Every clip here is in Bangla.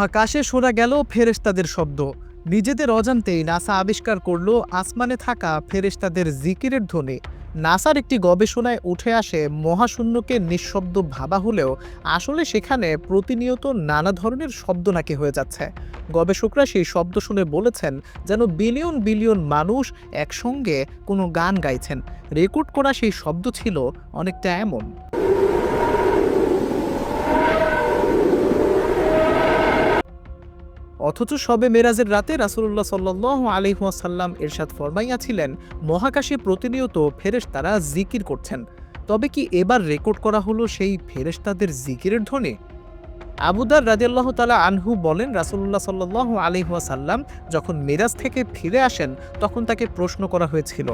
মহাকাশে শোনা গেল ফেরেশতাদের শব্দ। নিজেদের অজান্তেই নাসা আবিষ্কার করলো আসমানে থাকা ফেরেশতাদের জিকিরের ধ্বনি। নাসার একটি গবেষণায় উঠে আসে মহাশূন্যকে নিঃশব্দ ভাবা হলেও আসলে সেখানে প্রতিনিয়ত নানা ধরনের শব্দ নাকি হয়ে যাচ্ছে। গবেষকরা সেই শব্দ শুনে বলেছেন যেন বিলিয়ন বিলিয়ন মানুষ একসঙ্গে কোনো গান গাইছেন। রেকর্ড করা সেই শব্দ ছিল অনেকটা এমন। অথচ শবে মেরাজের রাতে রাসূলুল্লাহ সাল্লাল্লাহু আলাইহি ওয়াসাল্লাম ইরশাদ ফরমাইয়াছিলেন, মহাকাশে প্রতিনিয়ত ফেরেশতারা জিকির করছেন। তবে কি এবার রেকর্ড করা হলো সেই ফেরেশতাদের জিকিরের ধ্বনি? আবু দার রাদিয়াল্লাহু তাআলা আনহু বলেন, রাসূলুল্লাহ সাল্লাল্লাহু আলাইহি ওয়াসাল্লাম যখন মিরাজ থেকে ফিরে আসেন তখন তাকে প্রশ্ন করা হয়েছিল,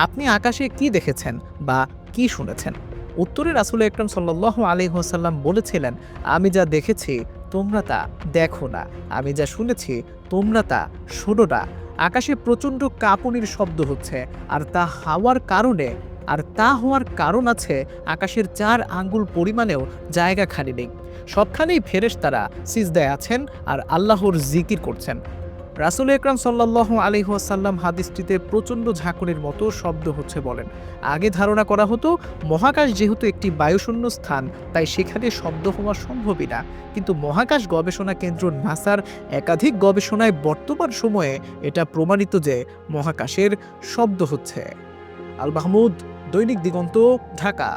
আপনি আকাশে কি দেখেছেন বা কি শুনেছেন? উত্তরে রাসূল আকরাম সাল্লাল্লাহু আলাইহি ওয়াসাল্লাম বলেছিলেন, আমি যা দেখেছি তোমরা তা দেখো না, আমি যা শুনেছি তোমরা তা শোনো না। আকাশে প্রচণ্ড কাঁপুনির শব্দ হচ্ছে, আর তা হওয়ার কারণ আছে আকাশের ৪ আঙ্গুল পরিমাণেও জায়গা খালি নেই। সবখানেই ফেরেশতারা সিজদায় আছেন আর আল্লাহর জিকির করছেন। রাসূল আকরাম সাল্লাল্লাহু আলাইহি ওয়াসাল্লাম হাদিসটিতে প্রচণ্ড ঝাঁকুনির মতো শব্দ হচ্ছে বলেন। আগে ধারণা করা হতো মহাকাশ যেহেতু একটি বায়ুশূন্য স্থান তাই সেখানে শব্দ হওয়া সম্ভবই না। কিন্তু মহাকাশ গবেষণা কেন্দ্র নাসার একাধিক গবেষণায় বর্তমান সময়ে এটা প্রমাণিত যে মহাকাশের শব্দ হচ্ছে। আল মাহমুদ, দৈনিক দিগন্ত, ঢাকা।